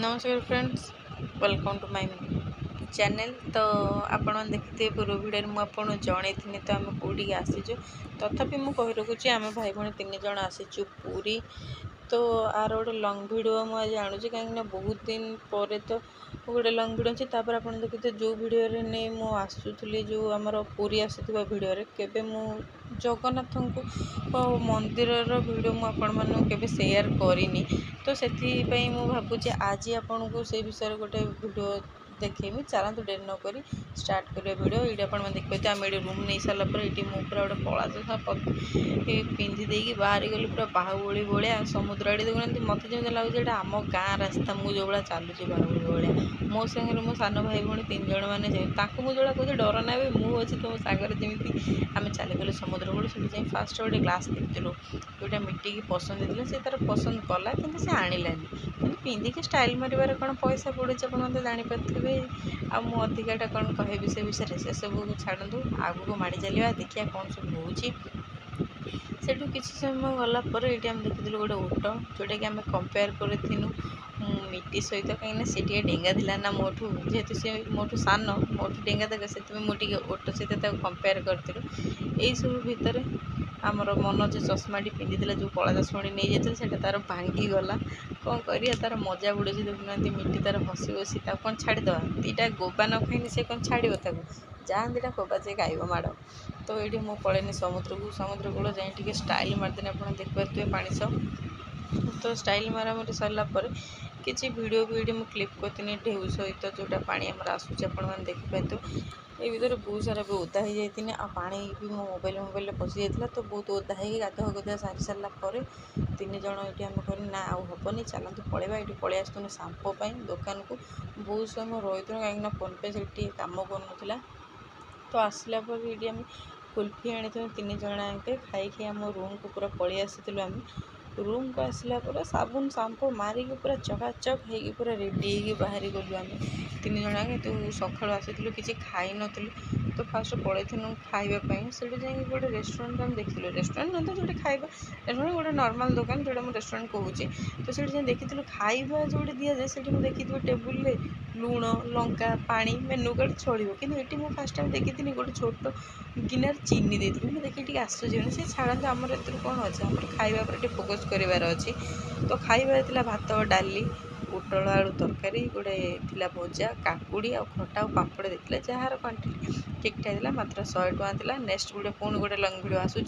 नमस्कार friends, welcome to my channel. तो आपण देखते पूर्व वीडियो मुझे जनई तो आम कौटी आसीचु तथापि मुझे कही रखुच्छी आम भाई भाई 3 जन आसीचु पूरी। तो आर गोटे लंग भिडियो मुझे जानूँ कहीं बहुत दिन पर तो गोटे लंग भिडियो अच्छी तापर आप देखते जो भिडियो नहीं मुझे आसूली जो आमर पूरी आसुवा भिडियो केबे मु जगन्नाथ को मंदिर भिडियो मुझे सेयार करनी। तो से भावुँ आज आपन को से विषय गोटे भिडियो देखेमी। चलतु डेरी नक स्टार्ट करिया भिडियो। ये आप देखिए आम ये रूम नहीं सारापर ये पूरा गोटे पलाश पिंधि देकी बाहरी गली पूरा बाहुबली भाया समुद्र आड़े देखुना मत जमी लगे आम गाँ रास्ता मुझे जो चलुची बाहुबली भाया मो सागर मो सान भाई भाई 3 जन मैंने मुझे जो कहते डर ना मुझे तुम सागर जमी आम चलीगलु समुद्र कूल से फास्ट गोटे ग्लास देखलु जोटा मिट्टी पसंद होता से तार पसंद कला कि से आनलानी पिंधिकी स्टाइल मारे कौन पैसा पड़े आप मतलब जानीपारे अधिकाटा कौन कह से विषय से सब छाड़ू आगू माड़ी चलिए देखिए कौन सब हो सेठू किसी समय गलापर ये आम देखी गोटे ओट जोटा कि आम कंपेयर करूँ मिट्टी सहित कहीं सी डेंगा थिला ना मोठू जेहेतु सी मोठू सान मोठू डेंगा देखे से मुझे ओट सहित कंपेयर करूँ यही सब भितर आमर मनोज चश्माटी पिंधि जो कला चश्माटी नहीं जाते से तार भांगी गला कौन कर तार मजा बुड़े देखुना मिट्टी तार हसी बसी कौन छाड़ीद दीटा गोबा न खाई से कौन छाड़ जहाँ दीटा गोबा से खाइब माड़। तो ये मुझे पलैनी समुद्र कूल जाए स्टाइल मारदेने आप देखिए पानी सब तो स्टाइल मारामारी सरलापर किसी वीडियो भी ये मुझे क्लिप करती ढेउ सहित जोटा पानी आमर आसूँ आप देखिए। तो ये भर बहुत सारा भी ओदा हो जाती आ पानी भी मो मोबाइल पशि जाता तो बहुत ओदा हो गाधुआ गुधुआ सारी सारापर 3 जन ये आम कह ना आबनी चलतु पलैया ये पलि आसतुनि सांपो दुकान को बहुत समय रही कहीं फोन पे से कम कर तो आसला पर ये आम कुल्फी आनी 3 जन आके खाई आम रूम को पूरा पलि आसी आम रूम को आसला पर साबुन सांपो मारिक पूरा चकाचक हो पूरा रेडी हो बाहरी गलु आम 3 जन आगे तो सका आसी किसी खाई नु तो फास्ट पलैनु खावाई से गोटे रेस्टोरेंट आम देखिलु रेस्टोरेंट ना तो जो खाଇବା रेस्टोरेंट गोटे नॉर्मल दुकान जोटा मुझे रेस्टोरेंट कहूँ तो से देखी खाଇବା जो दि जाए से देखी टेबुल लुण लंका पानी मेनू कार्ड चलो कि ये फास्ट टाइम देखी गोटे छोट गिनार चीनी देती मुझे देखिए आश्चर्य से छाड़ते आमर ए कौन अच्छे आम खावा फोकस करार अच्छी। तो खाइबार भात डाली पोटल आलू तरकारी गोटे थिला भजा काकुड़ी आ खटा और पापड़ देते जार क्वांटिटी ठीक ठाक मात्र 100 टଙ୍କା नेक्स्ट वीडियो पुणी गोटे लंग वीडियो आसूँ।